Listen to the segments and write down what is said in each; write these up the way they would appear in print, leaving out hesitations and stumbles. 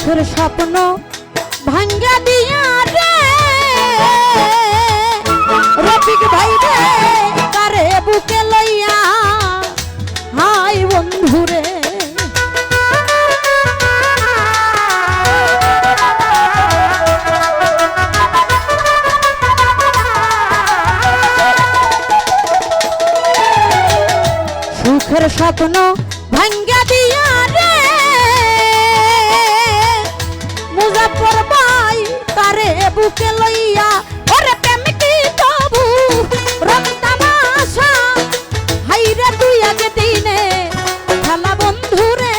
সুখের স্বপ্ন ভাঙ্গা দিয়া রে রফিক ভাই রে কারে বুকে লইয়া হাই বন্ধুরে সুখের স্বপ্ন ভাঙ্গা দিয়া রে মুজাফর ভাই কারে বুকে লইয়া ওরে প্রেম কি তবু রং তামাশা হাইরে তুই আগে দিনে খেলা বন্ধুরে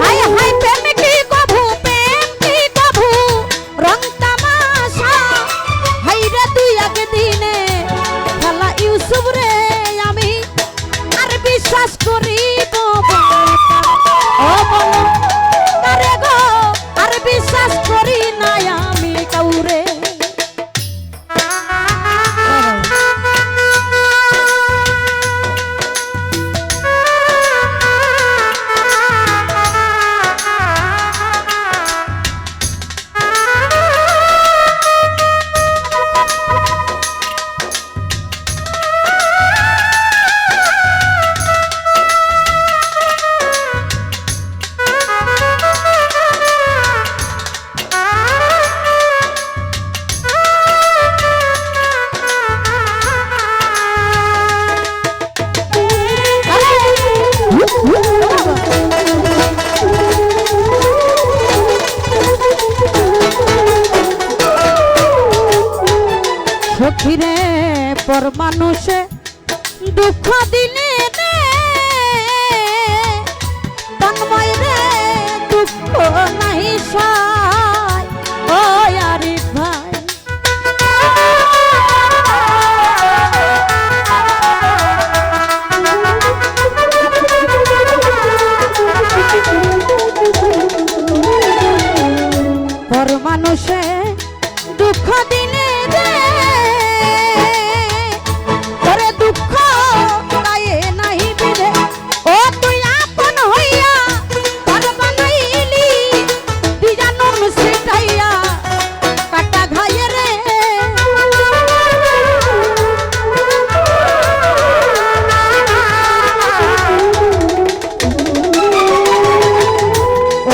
হাই হাই প্রেম কি কভু প্রেম কি কভু রং তামাশা হাইরে তুই আগে দিনে খেলা ইউসুফ রে আমি আর বিশ্বাস করিব ও বলো তারে গো আর বিশ্বাস করি না আমি কাউরে সখীরে পর মানুষে দুঃখ দিলে রে তন্ময় রে দুঃখ নাহি সয় ও আরিফ ভাই পর মানুষে দুঃখ দিলে রে দুঃখ গায়ে নাহি বিধে ও তুই আপন হইয়া ঘর বানাইলি দিজানুন সিটাইয়া কাটা ঘায়ে রে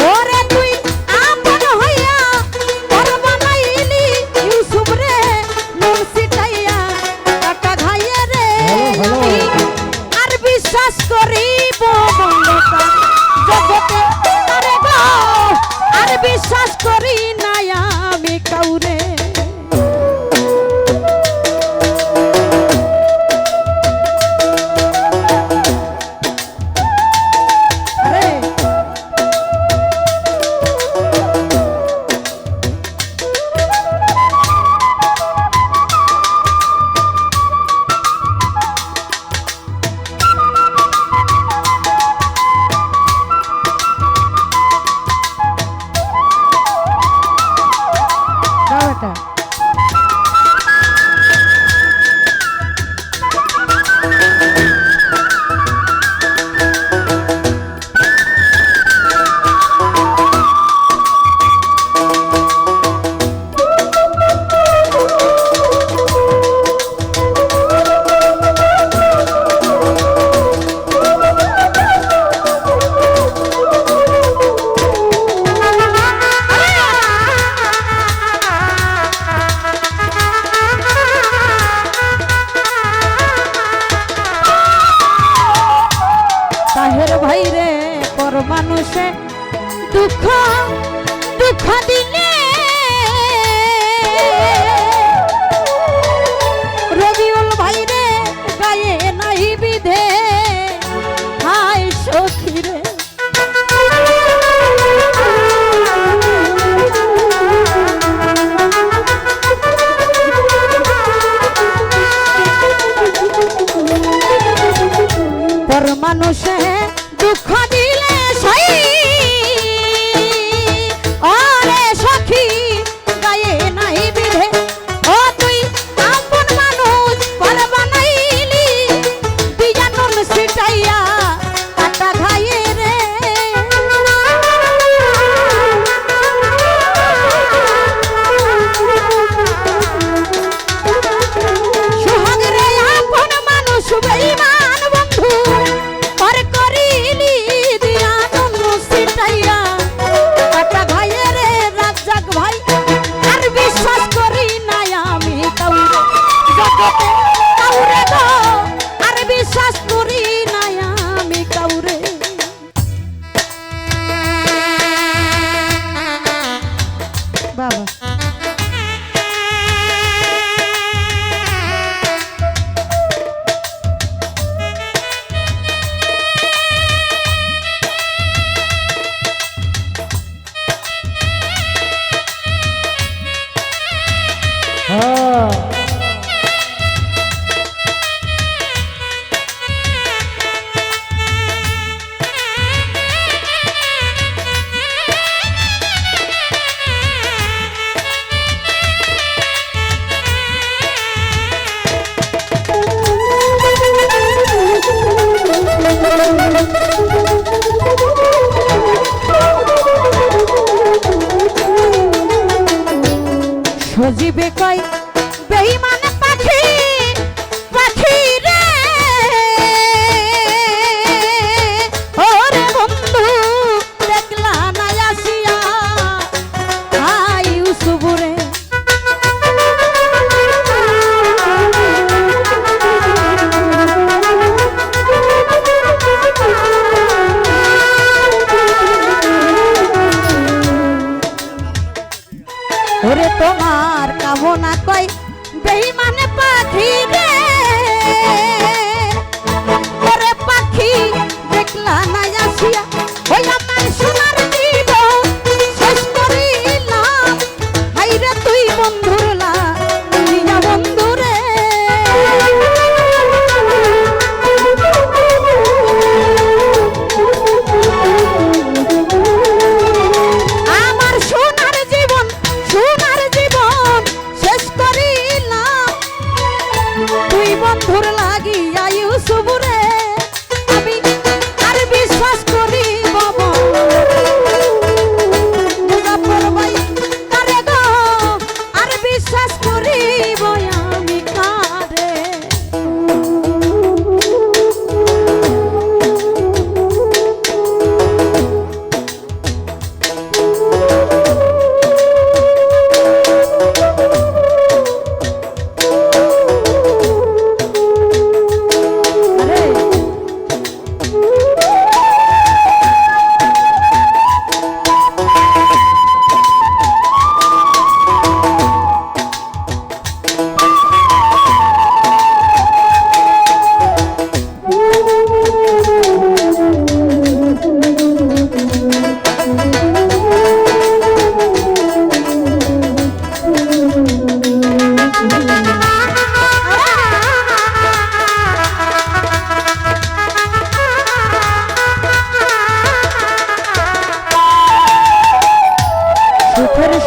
ওরে তুই আপন হইয়া ঘর বানাইলি ইউসুফ রে নুন সিটাইয়া কাটা ঘায়ে রে আর বিশ্বাস করিব বন্ধুতা জগতে তারে গো আর বিশ্বাস করি না আমি কাউরে ভাই রে পর মানুষে দুঃখ দুঃখ দিলে রবিউল ভাই রে গায়ে নাহি বিধে হাই সখী রে পর মানুষে দুঃখ দিলে সই ওরে সখী গায়ে নাই বিধে ও তুই আপন মানুষ পরবা সজীবে কই বেঈমান পাখি পাখি রে ওরে বন্ধু দেখলা না আসিয়া আই ইউসুফ রে ওরে তোমার কামনা কই বেঈমান পাখি রে ওরে পাখি দেখলা না আসিয়া ওই আমার সোনার জীবন শেষ করিলাম হাইরে তুই বন্ধুর লাগিয়া বন্ধু রে আমার সোনার জীবন শেষ করিলাম তুই বন্ধুর লাগিয়া ইউসুফ রে আমি আর বিশ্বাস করি বাবা মুজাফফর ভাই কারে গো আর বিশ্বাস করিব আমি কারে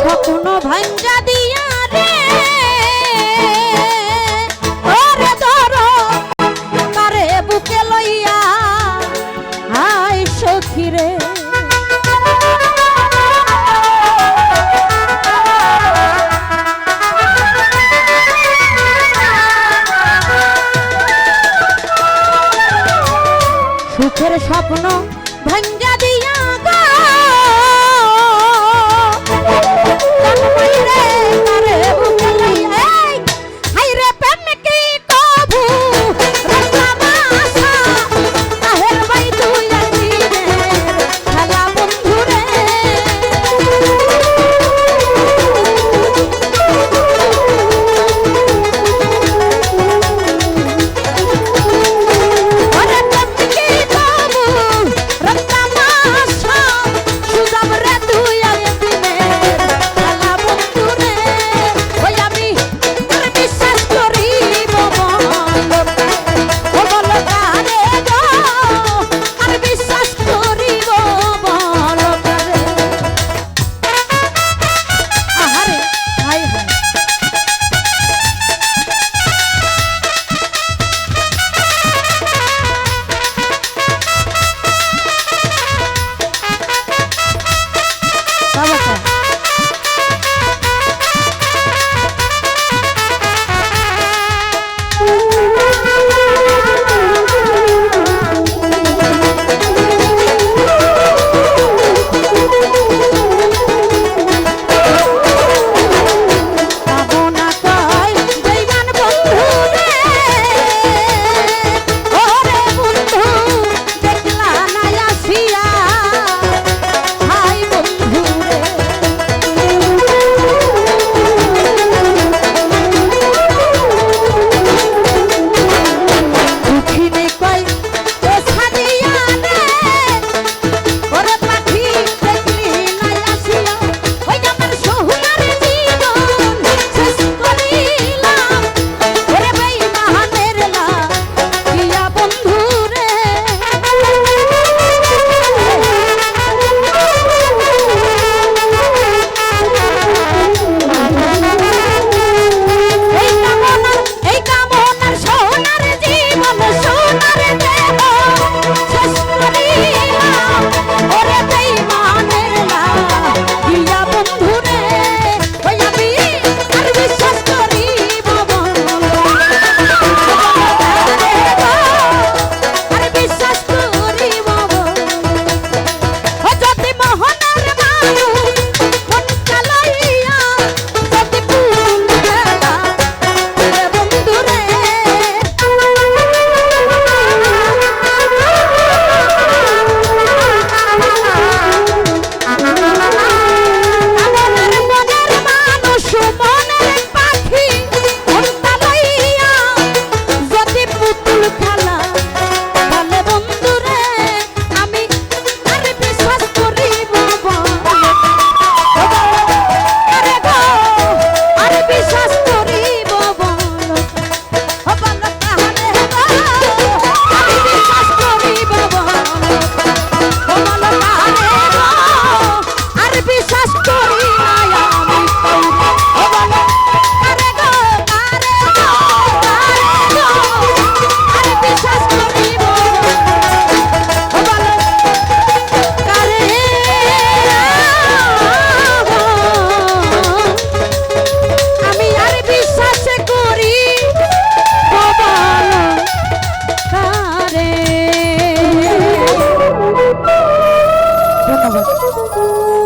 স্বপ্ন ভাঙ্গা দিয়া রে ওরে ধরো তারে বুকে লইয়া হাই সখী রে সুখের স্বপ্ন ভাঙ্গা দিয়া গো ধন্যবাদ।